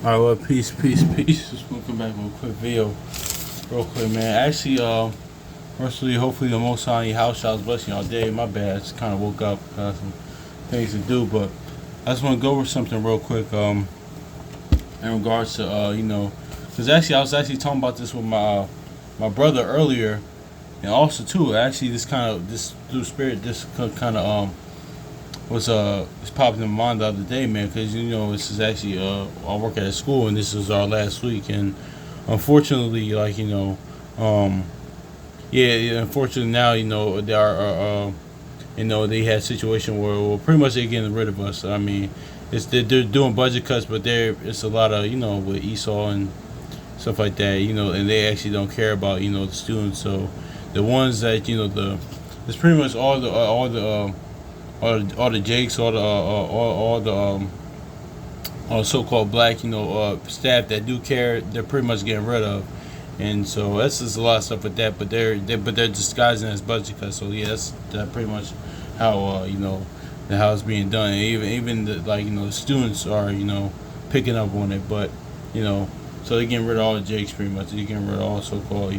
Alright, well, peace. Just want to come back with a quick video, real quick, man. Actually, firstly, hopefully the Most High house shall bless you all day. My bad, I just kind of woke up, got some things to do, but I just want to go over something real quick, in regards to, because actually I was actually talking about this with my brother earlier, and also too, actually this through spirit, this kind of was it's popping in my mind the other day, man, because this is actually I work at a school and this is our last week, and unfortunately, like yeah, unfortunately now they are they had a situation where, well, pretty much they're getting rid of us. I mean, they're doing budget cuts, but it's a lot of with Esau and stuff like that, and they actually don't care about the students. So the ones that it's pretty much all the Jakes, all the so-called black, staff that do care, they're pretty much getting rid of, and so that's just a lot of stuff with that. But they're disguising it as budget cuts. So yeah, that's pretty much how how it's being done. And even the, the students are picking up on it, but so they're getting rid of all the Jakes pretty much. They're getting rid of all so-called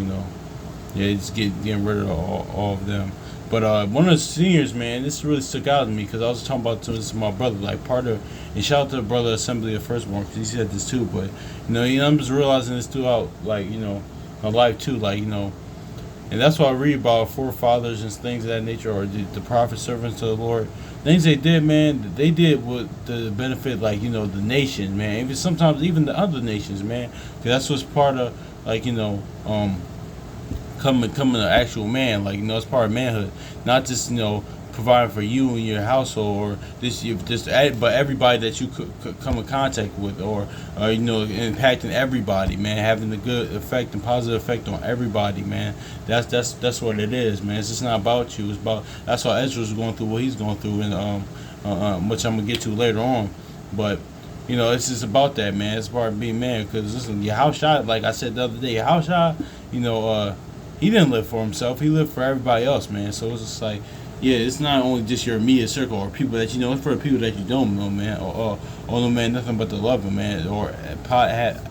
yeah, it's getting rid of all of them. But one of the seniors, man, this really stuck out to me because I was talking about this to my brother, like part of, and shout out to the brother Assembly of Firstborn because he said this too. But I'm just realizing this throughout, like my life too, like and that's why I read about forefathers and things of that nature, or the prophet servants of the Lord. Things they did, man, they did with the benefit, like the nation, man. Even sometimes even the other nations, man. 'Cause that's what's part of, like becoming an actual man, like it's part of manhood, not just providing for you and your household, or but everybody that you could come in contact with, or impacting everybody, man, having a good effect and positive effect on everybody, man. That's what it is, man. It's just not about you. It's about, that's why Ezra's going through what he's going through, and which I'm gonna get to later on, but. It's just about that, man. It's part of being man. Because listen, your house shot, like I said the other day, your house shot, he didn't live for himself. He lived for everybody else, man. So it's just like, yeah, it's not only just your immediate circle or people that it's for the people that you don't know, man. Or no, man, nothing but to love him, man. Or had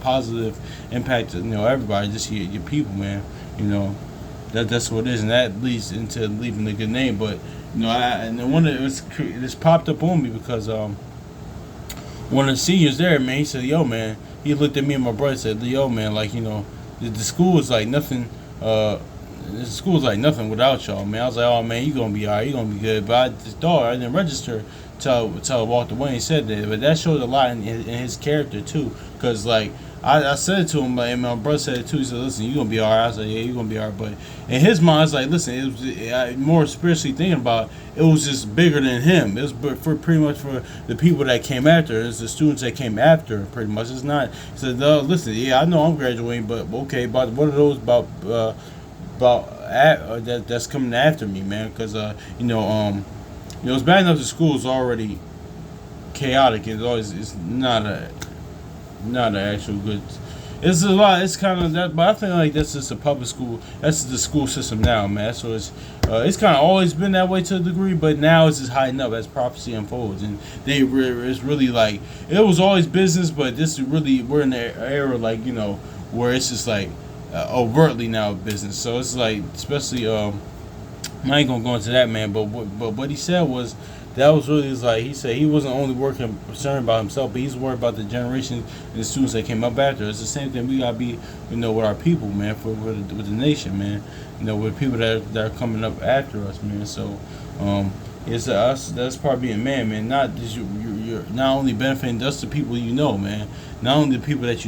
positive impact to everybody, just your people, man. That's what it is, and that leads into leaving a good name. But and then this popped up on me because one of the seniors there, man, he said, yo, man, he looked at me and my brother and said, yo, man, like, the school is like nothing, the school is like nothing without y'all, man. I was like, oh, man, you going to be all right, you going to be good. But I just thought, I didn't register till I walked away and said that. But that showed a lot in his character, too. Because, like, I said it to him, and my brother said it too. He said, listen, you're going to be all right. I said, yeah, you're going to be all right. But in his mind, it's like, listen, it was more spiritually thinking about it, was just bigger than him. It was for pretty much for the people that came after. It's the students that came after, pretty much. It's not, he said, no, listen, yeah, I know I'm graduating, but okay, but what are those that's coming after me, man? Because, it's bad enough the school is already chaotic. It's not an actual good. It's a lot. It's kind of that, but I think like that's just a public school. That's the school system now, man. So it's kind of always been that way to a degree, but now it's just hiding up as prophecy unfolds, and it's really like it was always business, but this is really, we're in the era like where it's just like overtly now business. So it's like, especially I ain't gonna go into that, man. But what he said was, that was really like, he said he wasn't only concerned about himself, but he's worried about the generation and the students that came up after. It's the same thing we gotta be, with our people, man, with the nation, man. With people that are coming up after us, man. So, it's us. That's part of being man. Not just you're not only benefiting just the people man. Not only the people that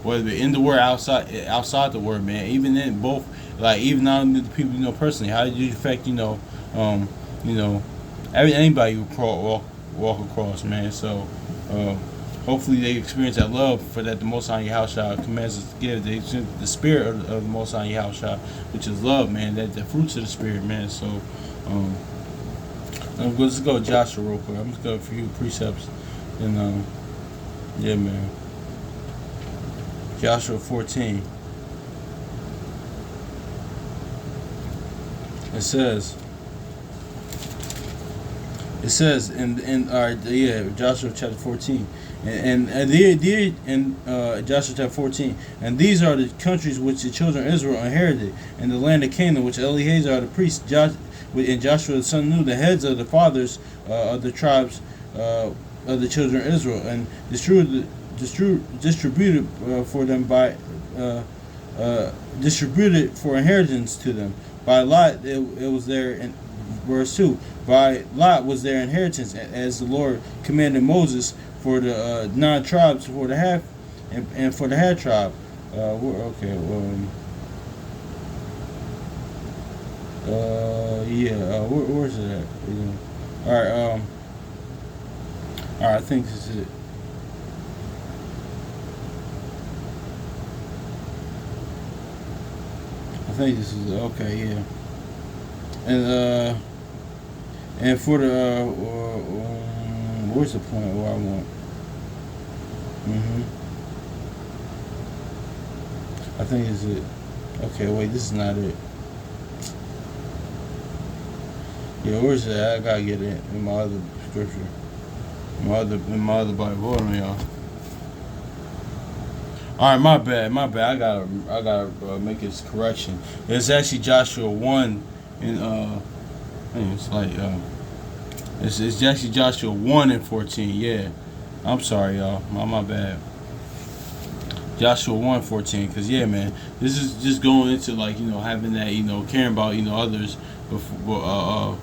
whether in the word, outside the word, man. Even in both, like even not only the people personally. How did you affect anybody who walk across, man. So hopefully they experience that love for that the Most High Yahushua commands us to give. The spirit of the Most High Yahushua, which is love, man. That the fruits of the spirit, man. So let's go to Joshua real quick. I'm just going for a few precepts, and yeah, man. Joshua 14. It says, It says in Joshua chapter 14, and Joshua chapter 14, and these are the countries which the children of Israel inherited, and the land of Canaan which Eleazar the priest, and Joshua the son of Nun, the heads of the fathers of the tribes of the children of Israel, and distributed for them by distributed for inheritance to them by lot. It was there in verse 2. By lot was their inheritance, as the Lord commanded Moses, for the 9 tribes, for the half, and for the half tribe. Okay. Where's it at? All right. All right. I think this is it. I think this is it. Okay. Yeah. And for the where's the point where I want? I think this is it. Okay, wait, this is not it. Yeah, where's it? I gotta get it in my other scripture, in my other Bible. Hold on, y'all. All right, my bad. I gotta make this correction. It's actually Joshua 1, and it's like it's actually Joshua 1 and 14. Yeah, I'm sorry, y'all. My bad. Joshua 1:14. Cause yeah, man, this is just going into like having that caring about others before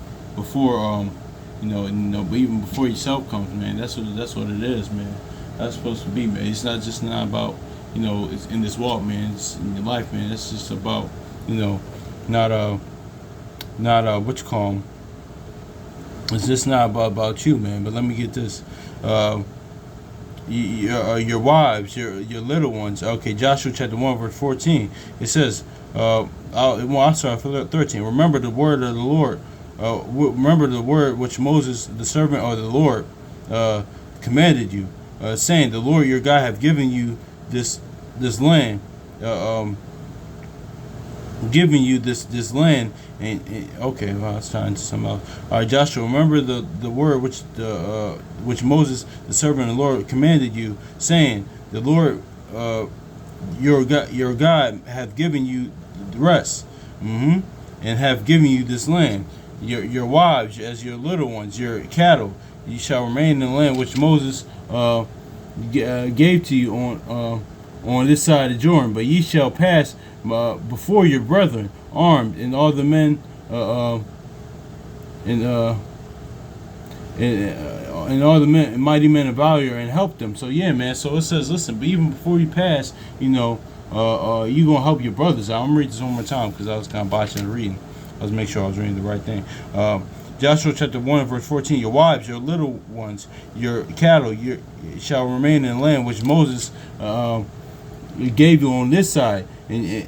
but even before yourself comes, man. That's what it is, man. That's supposed to be, man. It's not about it's in this walk, man. It's in your life, man. It's just about not what you call 'em. It's just not about you, man. But let me get this. Your wives, your little ones. Okay, Joshua chapter 1 verse 14. It says, I'm sorry, 13. Remember the word of the Lord. Remember the word which Moses, the servant of the Lord, commanded you, saying, the Lord your God have given you this land. Giving you this land, and okay, well, it's time to something else. All right, Joshua, remember the word which Moses, the servant of the Lord, commanded you, saying, the Lord your God have given you the rest, and have given you this land. Your wives as your little ones, your cattle, you shall remain in the land which Moses gave to you on this side of Jordan, but ye shall pass before your brethren armed, and all the men and all the men, mighty men of valor, and help them. So yeah, man. So it says, listen, but even before you pass, you gonna help your brothers out. I'm gonna read this one more time because I was kind of botching the reading. Let's make sure I was reading the right thing. Joshua chapter 1 verse 14. Your wives, your little ones, your cattle, shall remain in the land which Moses gave you on this side, and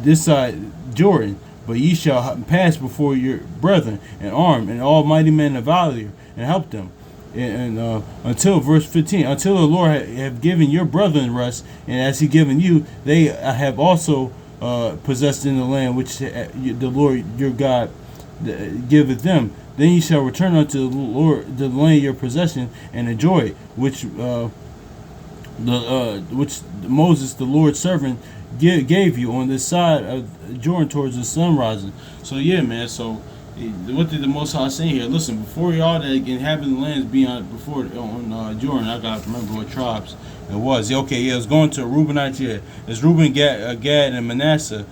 this side Jordan. But ye shall pass before your brethren and armed, and all mighty men of valor, and help them. And until verse 15, until the Lord have given your brethren rest, and as he given you, they have also possessed in the land which the Lord your God giveth them. Then ye shall return unto the Lord the land of your possession, and enjoy it, which Moses, the Lord's servant, gave you on this side of Jordan towards the sun rising. So yeah, man. So what did the Most High say here? Listen, before y'all that inhabit the lands beyond before on Jordan, I gotta remember what tribes it was. Okay, yeah, it was going to Reubenites. Yeah, it's Reuben, Gad, and Manasseh.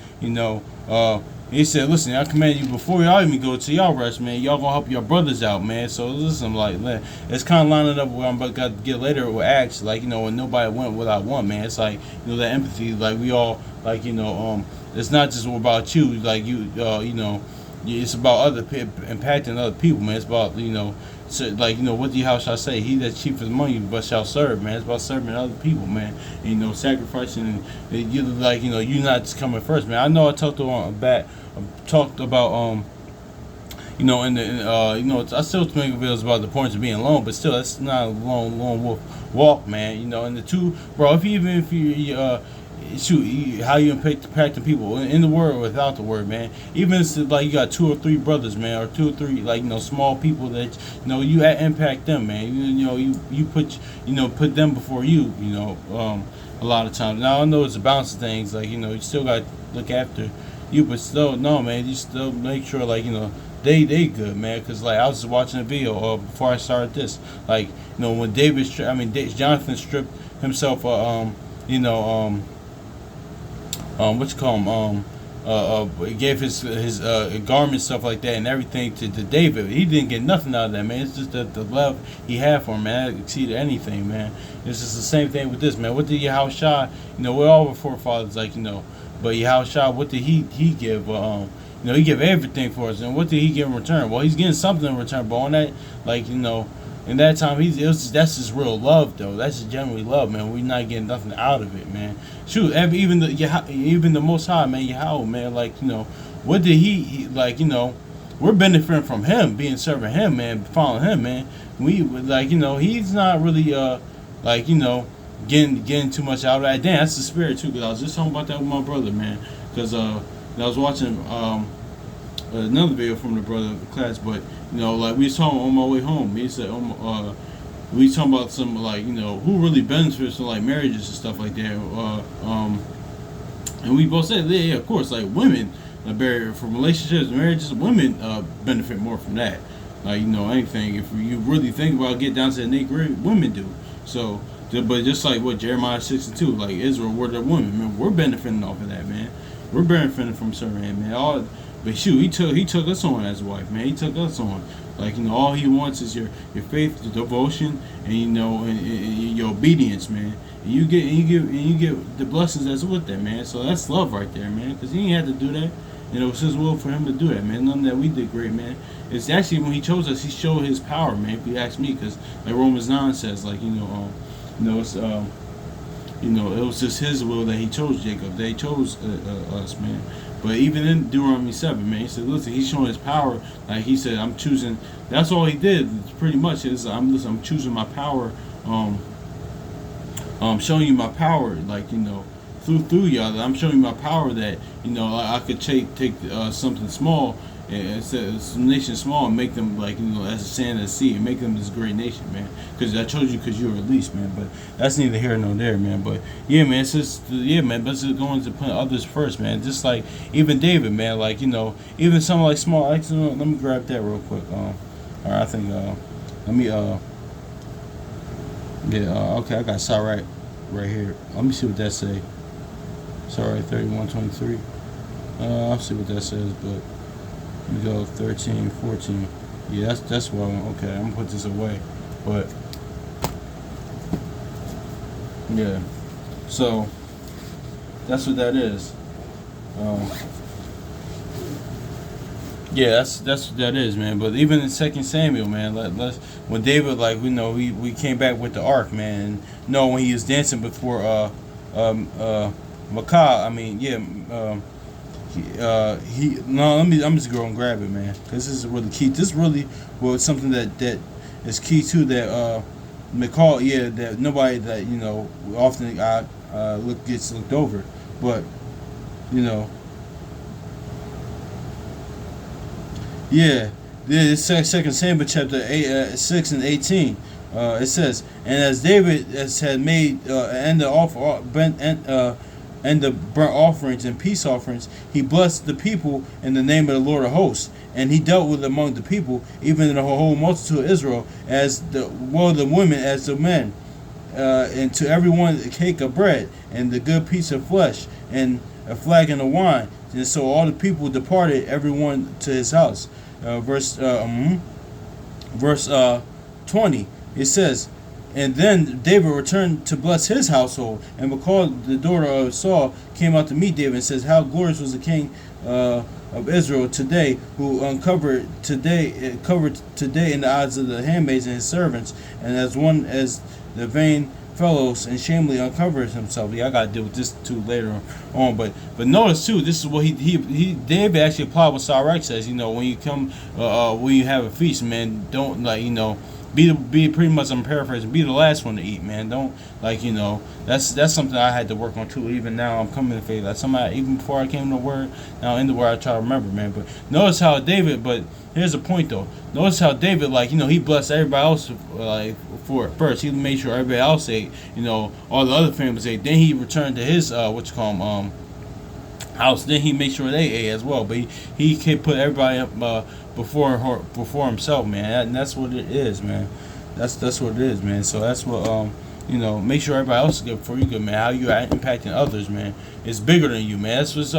He said, listen, I command you before y'all even go to y'all rest, man. Y'all gonna help your brothers out, man. So listen, like, man, it's kind of lining up where I'm about to get later with Acts, like, when nobody went without one, man. It's like, that empathy, like, we all, like, it's not just about you, like, it's about impacting other people, man. It's about, so, like, what how shall I say? He that's chief among you, but shall serve, man. It's about serving other people, man. And, sacrificing. And you you're not just coming first, man. I know I talked about I still think of it as about the importance of being alone, but still, that's not a lone wolf walk, man. And the two, bro. shoot, how you impacting people in the word or without the word, man. Even if it's like you got 2 or 3 brothers, man, or 2 or 3 like small people that you impact them, man. You put put them before you, a lot of times. Now I know it's a balance of things, like you still got to look after you, but still no, man. You still make sure they good, man. Cause like I was just watching a video before I started this, like when Jonathan stripped himself, what you call him, gave his garment, stuff like that, and everything to David. He didn't get nothing out of that, man. It's just the love he had for him, man. That exceeded anything, man. It's just the same thing with this, man. What did Yahushua, we're all forefathers, but Yahushua, what did he give? He gave everything for us, and what did he give in return? Well, he's getting something in return, but on that, in that time, that's just real love, though. That's just genuinely love, man. We're not getting nothing out of it, man. Shoot, even the Most High, man, Yahweh, man, what did he we're benefiting from him, being serving him, man, following him, man. We he's not really getting too much out of that. Damn, that's the spirit too. Cause I was just talking about that with my brother, man. Cause I was watching another video from the brother of the class, but we was talking on my way home. He said, we talking about some who really benefits from marriages and stuff like that. And we both said, yeah, of course, women from relationships, marriages, women benefit more from that. Anything. If you really think about get down to the nitty-gritty, women do. So, but just like what Jeremiah 6:2, Israel were the women, man, we're benefiting off of that, man. We're benefiting from serving him, man. But shoot, he took us on as a wife, man. He took us on. All he wants is your faith, your devotion, and and your obedience, man. And you get the blessings that's with that, man. So that's love right there, man. Because he ain't had to do that, and it was his will for him to do that, man. Nothing that we did great, man. It's actually when he chose us, he showed his power, man. If you ask me, because Romans 9 says, it's it was just his will that he chose Jacob. They chose us, man. But even in Deuteronomy 7, man, he said, listen, he's showing his power. He said, I'm choosing. That's all he did. Pretty much is I'm choosing my power. Showing you my power. Through y'all. I'm showing you my power that I could take something small. It's a nation small and make them as a sand of the sea and make them this great nation, man. Because I told you, because you were released, man. But that's neither here nor there, man. But yeah, man, it's just man. But it's going to put others first, man. Just like even David, man. Even some small. Let me grab that real quick. All right, I think. Let me. Okay, I got Sarai right here. Let me see what that say. Sarai 31:23. I'll see what that says, but. We go 13, 14. Yeah, that's what okay, I'm gonna put this away. But yeah. So that's what that is. Yeah, that's what that is, man. But even in 2 Samuel, man, when David we came back with the ark, man, and when he was dancing before Makkah, I'm just going to grab it, man, because this is really key. This really was something that is key too. That McCall, that nobody that often gets looked over, but this 2 Samuel chapter 6 and 18. It says, and as David had made and the burnt offerings and peace offerings, he blessed the people in the name of the Lord of hosts, and he dealt with among the people, even in the whole multitude of Israel, as the women as the men, and to everyone a cake of bread, and the good piece of flesh, and a flagon of wine. And so all the people departed, everyone to his house. Verse 20, it says, and then David returned to bless his household, and Michal, the daughter of Saul, came out to meet David and says, how glorious was the king of Israel today, who covered today in the eyes of the handmaids and his servants, and as one as the vain fellows and shamefully uncovers himself. Yeah, I gotta deal with this too later on, but notice too, this is what he David actually applied what Sirach says. When you come, when you have a feast, man, don't be pretty much, I'm paraphrasing, be the last one to eat, man. Don't, like, that's something I had to work on too. Even now, I'm coming to faith. Like somebody, even before I came to the word, now in the word, I try to remember, man. But notice how David. But here's the point, though. Notice how David, like, he blessed everybody else, like, for it first. He made sure everybody else ate. All the other families ate. Then he returned to his house. Then he made sure they ate as well. But he could put everybody up before himself, man. And that's what it is, man. That's what it is, man. So that's what make sure everybody else is good before you good, man. How you are impacting others, man. It's bigger than you, man. This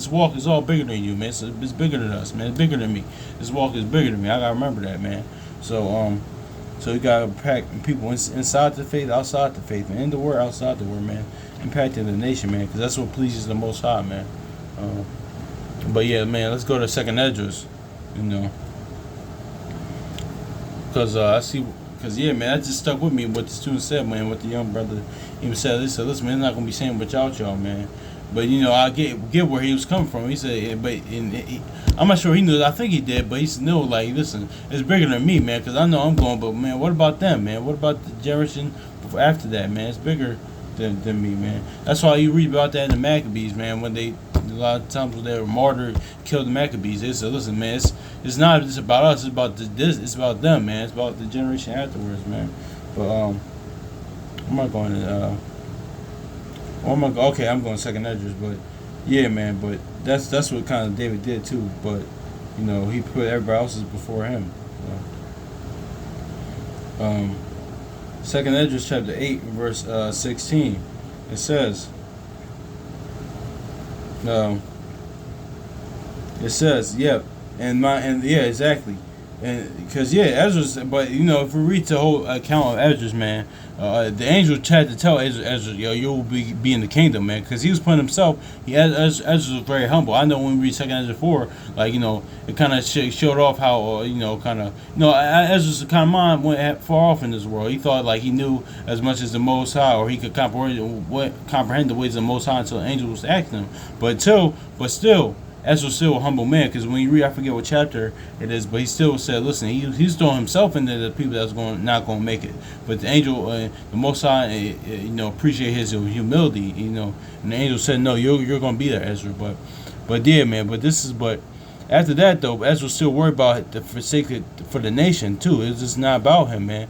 walk is all bigger than you, man. It's bigger than us, man. It's bigger than me. This walk is bigger than me. I gotta remember that, man. So you gotta impact people inside the faith, outside the faith, and in the word, outside the word, man. Impacting the nation, man, because that's what pleases the Most High, man. But yeah, man, let's go to Second Esdras, because I see. Cause yeah, man, that just stuck with me. What the student said, man, what the young brother even said. He said, "Listen, man, it's not gonna be same without y'all, man." But I get where he was coming from. He said, I'm not sure he knew. I think he did, but he knew, like, listen, it's bigger than me, man. Cause I know I'm going, but man, what about them, man? What about the generation after that, man? It's bigger than me, man. That's why you read about that in the Maccabees, man. When a lot of times when they were martyred, killed the Maccabees, they said, "Listen, man, it's not just about us. It's about it's about them, man. It's about the generation afterwards, man." But I'm not going to. Okay, I'm going Second Esdras, but yeah, man. But that's what kind of David did too. But he put everybody else's before him. Second Esdras chapter 8 verse 16. It says. It says, yep, and yeah, exactly, and because Esdras, but if we read the whole account of Esdras, man, the angel tried to tell Esdras, you'll be in the kingdom, man, because he was putting himself. Esdras was very humble. I know when we read Second Esdras 4, like it kind of showed off how Esdras kind of mind went far off in this world. He thought like he knew as much as the Most High, or he could comprehend the ways of the Most High until the angel was asking him. But still. Ezra was still a humble man, because when you read, I forget what chapter it is, but he still said, listen, he's throwing himself into the people that's not going to make it. But the angel, the Most High, appreciate his humility, and the angel said, no, you're going to be there, Ezra. But yeah, man. But after that though, Ezra was still worried about for the nation too. It's just not about him, man.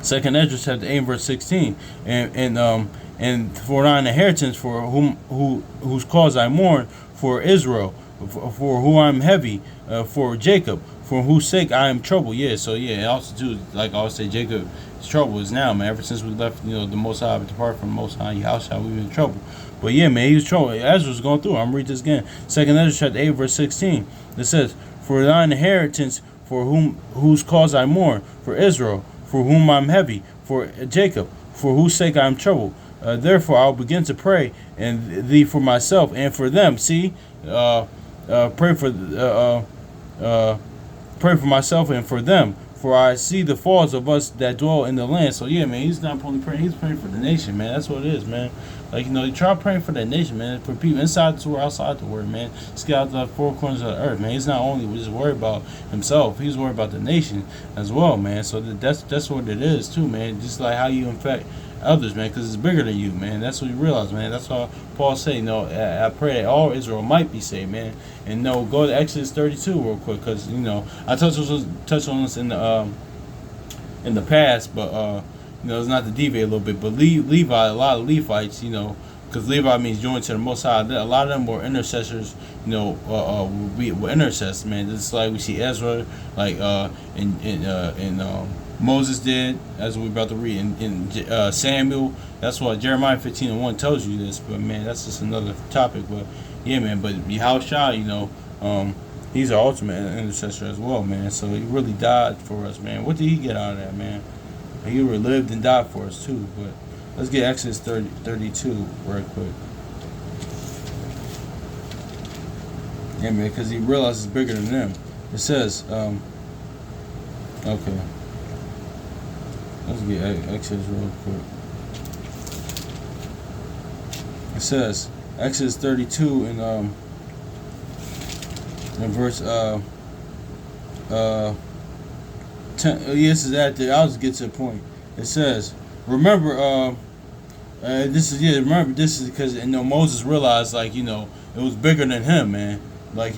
Second Ezra chapter 8 verse 16, and for thine inheritance, for whose cause I mourn, for Israel, for who I am heavy, for Jacob, for whose sake I am troubled. Yeah, so yeah, also too, like I always say, Jacob's trouble is now, man. Ever since we left, the Most High, depart from the Most High, Yahushua, we've been in trouble. But yeah, man, he was troubled. Ezra was going through. I'm gonna read this again. Second Ezra chapter 8 verse 16. It says, for thine inheritance, for whose cause I mourn, for Israel, for whom I am heavy, for Jacob, for whose sake I am troubled. Therefore, I'll begin to pray, and thee for myself and for them. See, pray for myself and for them. For I see the faults of us that dwell in the land. So yeah, man, he's not only praying; he's praying for the nation, man. That's what it is, man. Like you try praying for the nation, man. For people inside the word, outside the word, man. Scout the four corners of the earth, man. He's not only just worried about himself; he's worried about the nation as well, man. So that's what it is too, man. Just like how you infect others, man, because it's bigger than you, man. That's what you realize, man. That's why Paul say, I pray that all Israel might be saved, man. And go to Exodus 32 real quick, because I touched on this in the past, but it's not to deviate a little bit. But Levi, a lot of Levites, because Levi means joined to the Most High. A lot of them were intercessors, were intercessors, man. Just like we see Ezra, like in Moses did, as we're about to read in Samuel. That's what Jeremiah 15:1 tells you this. But man, that's just another topic. But yeah, man. But Yahushua, he's our ultimate intercessor as well, man. So he really died for us, man. What did he get out of that, man? He really lived and died for us too. But let's get Exodus 32 real quick. Yeah, man, because he realizes it's bigger than them. It says, okay. Let's get Exodus real quick. It says, Exodus 32 in verse Yes, is that there. I'll just get to the point. It says, remember, this is remember this is because Moses realized like it was bigger than him, man. Like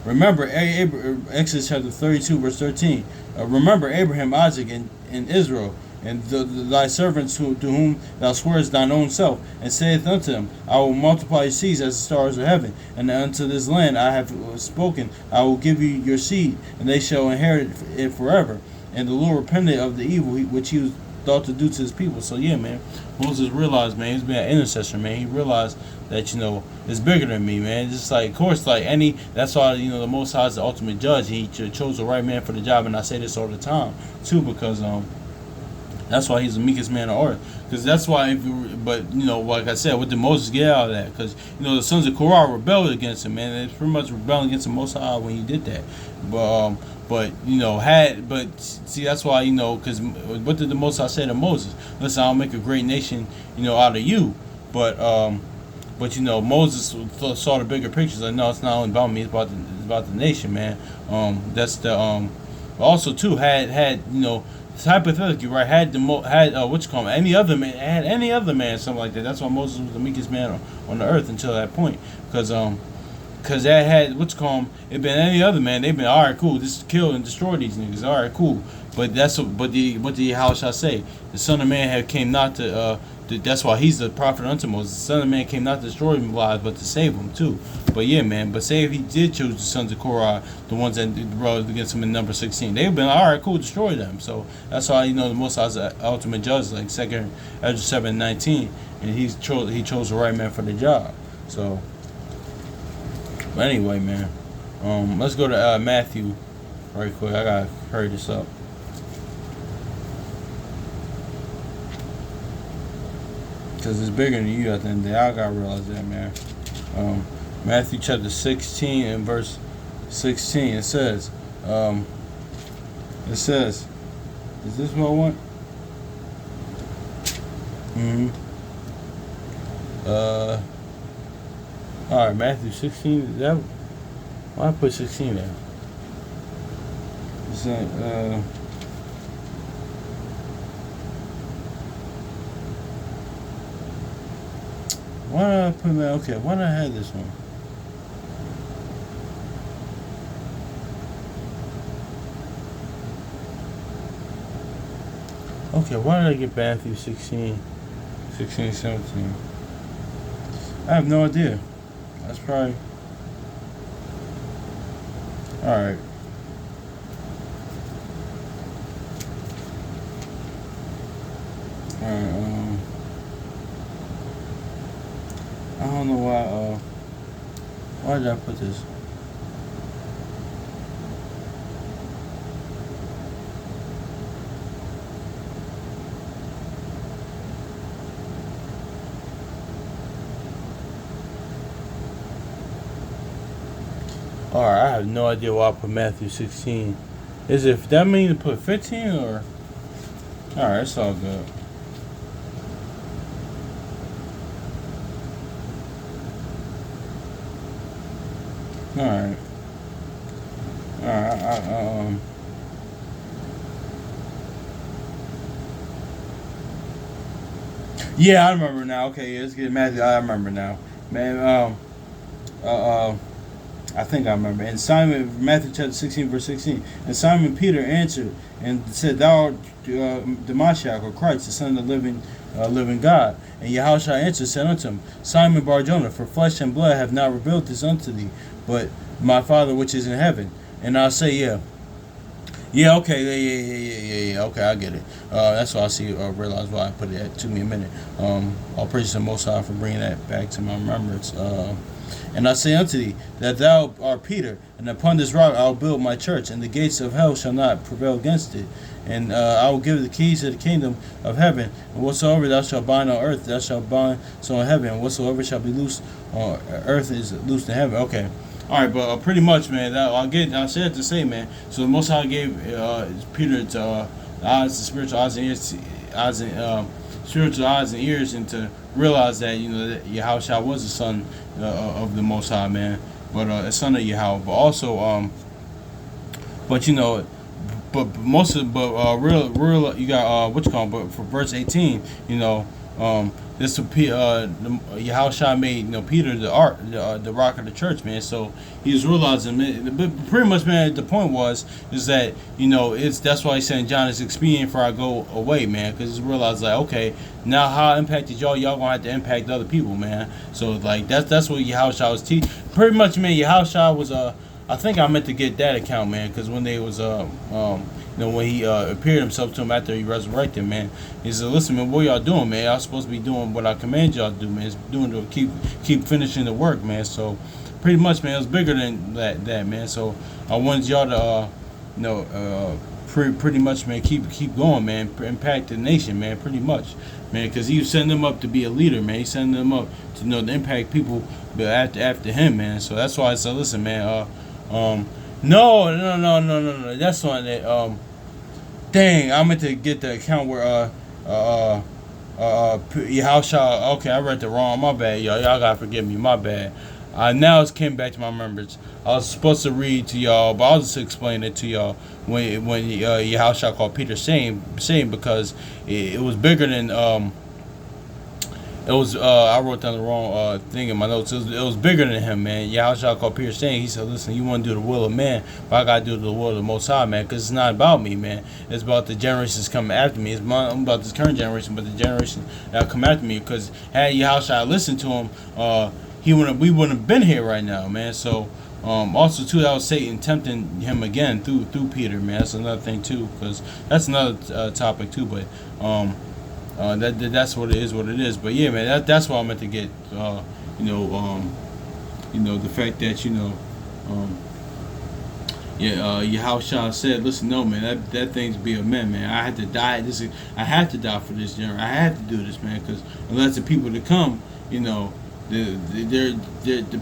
remember Exodus chapter 32 verse 13. Remember Abraham, Isaac, and Israel, and thy servants to whom thou swearest thine own self, and saith unto them, I will multiply your seeds as the stars of heaven, and unto this land I have spoken, I will give you your seed, and they shall inherit it forever. And the Lord repented of the evil which he was thought to do to his people. So yeah, man, Moses realized, man, he's been an intercessor, man. He realized that it's bigger than me, man. Just like, of course, like that's why the Most High is the ultimate judge. He chose the right man for the job, and I say this all the time too, because that's why he's the meekest man on earth. Because that's why, like I said, what did Moses get out of that? Because the sons of Korah rebelled against him, man. They pretty much rebelled against the Most High when he did that. But see, that's why because what did the Most High say to Moses? Listen, I'll make a great nation, out of you. But Moses saw the bigger pictures. Like, no, it's not only about me; it's about the nation, man. That's the also too had hypothetically, right? Had any other man, something like that. That's why Moses was the meekest man on the earth until that point, because that had it been any other man, they've been all right, cool, just kill and destroy these niggas, all right, cool. But what the how shall I say? The Son of Man had came not to. That's why he's the prophet unto Moses. The Son of Man came not to destroy them lives, but to save them too. But yeah, man. But say if he did choose the sons of Korah, the ones that rose against him in number 16, they've been all right, cool, destroy them. So that's why the Most High's the ultimate judge, like 2 Ezra 7:19, and he chose the right man for the job. So, but anyway, man, let's go to Matthew right quick. I gotta hurry this up. Because it's bigger than you at the end of the day. I gotta realize that, man. Matthew chapter 16 and verse 16. It says, is this what I want? Alright, Matthew 16. Is that, why I put 16 there? It's why did I put that? Okay, why did I have this one? Okay, why did I get Matthew 16, 17? I have no idea. That's probably... Alright. Alright, I don't know why did I put this? Alright, I have no idea why I put Matthew 16. Is it, that mean to put 15 or? Alright, it's all good. Alright. Yeah, I remember now. Okay, yeah, let's get Matthew. I remember now. Man, I think I remember. And Matthew chapter 16, verse 16. And Simon Peter answered and said, Thou art the Mashiach, or Christ, the Son of the living God. And Yahushua answered, said unto him, Simon Bar-Jonah, for flesh and blood have not revealed this unto thee, but my Father which is in heaven. And I'll say, yeah, okay, yeah, okay, I get it. That's why I see, realize why I put it. It took me a minute. I'll praise the Most High for bringing that back to my remembrance. And I say unto thee, that thou art Peter, and upon this rock I will build my church, and the gates of hell shall not prevail against it. And I will give the keys to the kingdom of heaven. And whatsoever thou shalt bind on earth, thou shalt bind so in heaven. And whatsoever shall be loose on earth is loosed in heaven. Okay. All right, but pretty much, man. I said to say, man. So the Most High gave Peter the spiritual eyes and ears, spiritual eyes and ears, and to realize that that Yahushua was the son of the Most High, man, but a son of Yahweh. But also, but most of but real you got what you call it, but for verse 18, you know, this will be Yahushua made Peter the rock of the church, man. So he was realizing, man, but pretty much, man. The point was is that it's that's why he's saying John is expedient for I go away, man, because he realized like, okay, now how I impacted y'all gonna have to impact other people, man. So like that's what Yahushua was teaching. Pretty much, man. Yahushua was I think I meant to get that account, man, because when they was when he appeared himself to him after he resurrected, man, he said, "Listen, man, what y'all doing, man? Y'all supposed to be doing what I command y'all to do, man. It's doing to keep finishing the work, man." So, pretty much, man, it was bigger than that, man. So, I wanted y'all to, pretty much, man, keep going, man, impact the nation, man, pretty much, man, because he was setting them up to be a leader, man. He's setting them up to to impact people, but after him, man. So that's why I said, "Listen, man, no. That's one that dang, I meant to get the account where Yahushua. Okay, I read it wrong. My bad, y'all. Y'all gotta forgive me. My bad. Now it's came back to my remembrance. I was supposed to read to y'all, but I'll just explain it to y'all when Yahushua called Peter same because it was bigger than It was I wrote down the wrong thing in my notes. It was bigger than him, man. Yahushua called Peter saying, he said, "Listen, you want to do the will of man, but I gotta do the will of the Most High, man, because it's not about me, man. It's about the generations coming after me. I'm about this current generation, but the generation that come after me. Because had Yahushua listened to him, we wouldn't have been here right now, man. So." Also, too, that was Satan tempting him again through Peter, man. That's another thing too, because that's another topic too. But that's what it is. But yeah, man, that's what I meant to get. The fact that Yahushua said, "Listen, no, man, that thing's be a man. I had to die. I had to die for this generation. I had to do this, man, because unless the people to come, the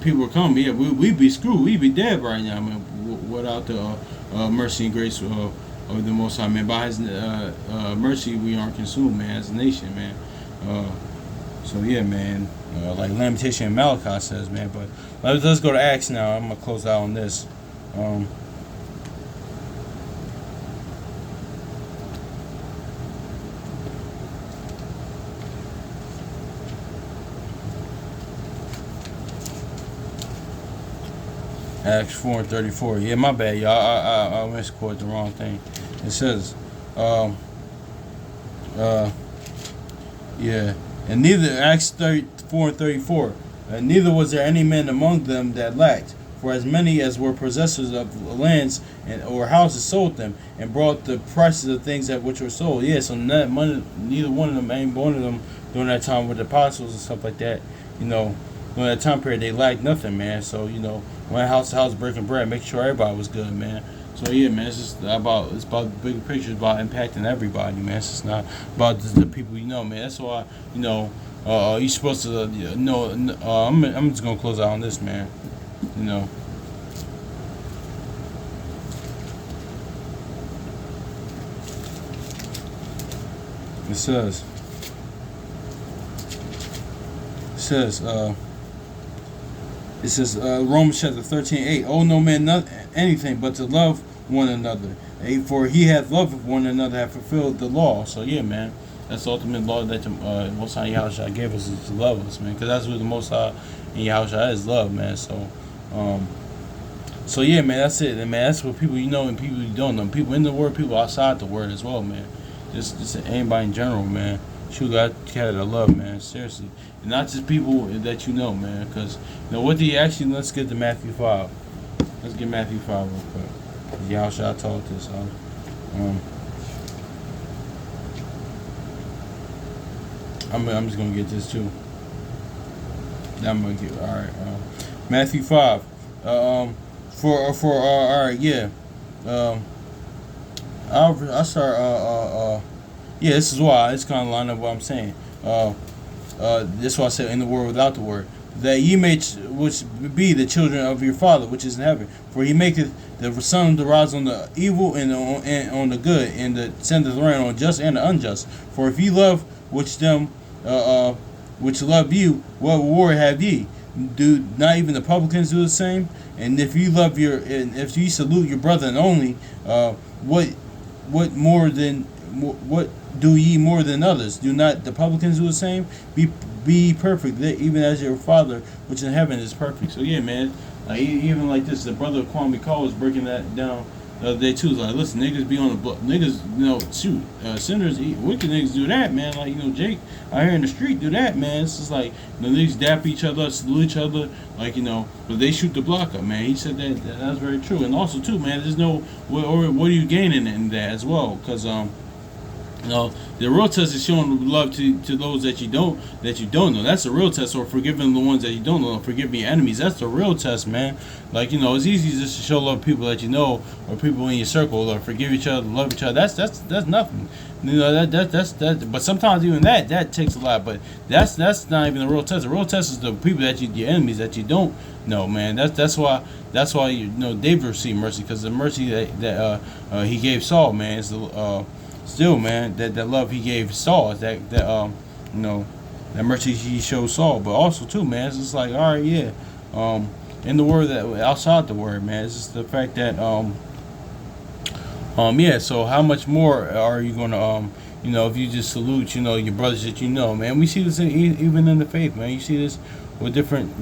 people are coming. Yeah, we'd be screwed. We'd be dead right now, man, without the mercy and grace of the Most High, man. By His mercy, we aren't consumed, man, as a nation, man. So yeah, man. Like Lamentation and Malachi says, man. But let's go to Acts now. I'm gonna close out on this. Acts 4:34. Yeah, my bad, y'all. I misquoted the wrong thing. It says, yeah, and neither Acts 4:34. Neither was there any man among them that lacked, for as many as were possessors of lands or houses sold them, and brought the prices of things that which were sold. Yeah, so neither one of them, ain't one of them during that time with the apostles and stuff like that. During that time period, they lacked nothing, man. So went house to house breaking bread, making sure everybody was good, man. So yeah, man, it's about the bigger picture, it's about impacting everybody, man. It's just not about the people man. That's why you're supposed to I'm just gonna close out on this, man. It says Romans chapter 13:8. Oh, no man anything but to love one another. For he hath loved one another, hath fulfilled the law. So yeah, man, that's the ultimate law that the Most High Yahushua gave us, is to love us, man. Because that's what the Most High in Yahushua is, love, man. So yeah, man, that's it, and man, that's what people and people you don't know. People in the word, people outside the word as well, man. Just anybody in general, man. Shoot, God carry the love, man. Seriously, and not just people that man. Because what do you actually? Let's get to Matthew 5. Let's get Matthew 5 real quick. Yahushua taught this. I'm just gonna get this too. I'm gonna get all right. Matthew 5. All right, yeah. I'll start. Yeah, this is why it's kind of line up what I'm saying. This is why I said in the word without the word, that ye may which be the children of your Father which is in heaven. For he maketh the sun to rise on the evil and on the good, and the sendeth rain on the just and the unjust. For if ye love which love you, what reward have ye? Do not even the publicans do the same? And if you salute your brethren only, what what do ye more than others? Do not the publicans do the same? Be perfect, even as your Father which in heaven is perfect. So yeah, man. Even like this, the brother Kwame Cole was breaking that down the other day too. It's like, listen, niggas be on the block. Niggas, shoot, sinners, wicked niggas do that, man. Like, Jake out here in the street do that, man. It's just like, niggas dap each other, salute each other, like, but they shoot the block up, man. He said that's very true. And also too, man, there's no, what are you gaining in that as well? Because the real test is showing love to those that you don't know. That's the real test. Or forgiving the ones that you don't know, forgiving your enemies. That's the real test, man. Like, it's easy just to show love to people that you know or people in your circle, or forgive each other, love each other. That's nothing. That's But sometimes even that takes a lot. But that's not even the real test. The real test is the people that your enemies that you don't know, man. That's why David received mercy, because the mercy that he gave Saul, man, is the still, man, that love he gave Saul, that mercy he showed Saul. But also too, man, it's just like, all right, yeah, in the word, that outside the word, man, it's just the fact that yeah. So how much more are you gonna if you just salute your brothers that man? We see this even in the faith, man. You see this with different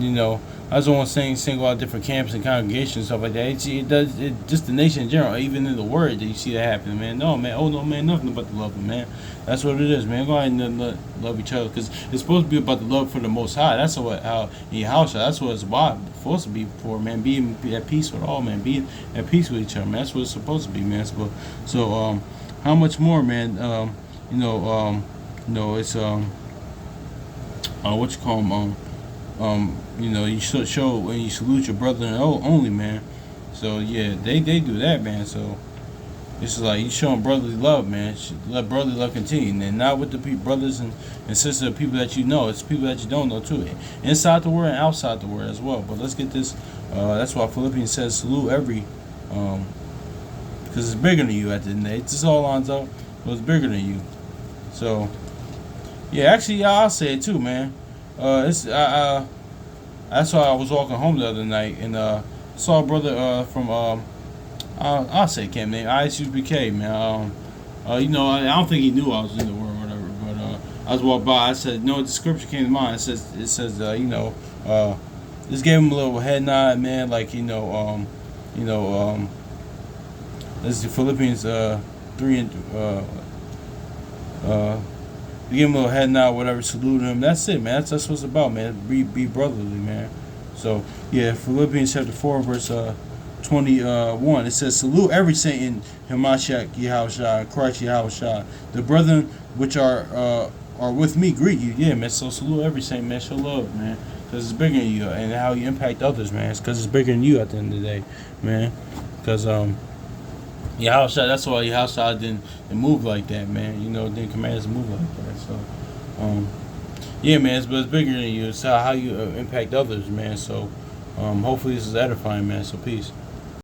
I just don't want to single out different camps and congregations and stuff like that. It just the nation in general, even in the word, that you see that happen, man. No, man. Oh, no, man. Nothing but the love, man. That's what it is, man. Go ahead and love each other, because it's supposed to be about the love for the Most High. That's how in your house, that's what it's supposed to be for, man. Being at peace with all, man. Being at peace with each other, man. That's what it's supposed to be, man. So how much more, man? It's what you call them, you show when you salute your brother only, man. So yeah, they do that, man. So it's like you showing brotherly love, man. Let brotherly love continue, and not with the brothers and sisters of people that you know. It's people that you don't know too, inside the word and outside the word as well. But let's get this. That's why Philippians says salute every, because it's bigger than you at the end of the day. This all lines up, but it's bigger than you. So yeah, actually, I'll say it too, man. That's why I was walking home the other night and saw a brother from I'll say camp name ISUPK, man. I don't think he knew I was in the word or whatever, but I was walking by. I said, the scripture came to mind. It says just gave him a little head nod, man. Like this is Philippians 3 and you give him a little head nod, whatever, salute him. That's it, man. That's what it's about, man. Be brotherly, man. So, yeah, Philippians chapter 4, verse 21. It says, salute every saint in Hamashiach Yahushua, Christ Yahushua. The brethren which are with me greet you. Yeah, man. So salute every saint, man. Show love, man. Because it's bigger than you, and how you impact others, man. It's because it's bigger than you at the end of the day, man. Because Yahushua, that's why Yahushua didn't move like that, man. Didn't command us to move like that. So, yeah, man, but it's bigger than you. It's how you impact others, man. So, hopefully this is edifying, man. So, peace.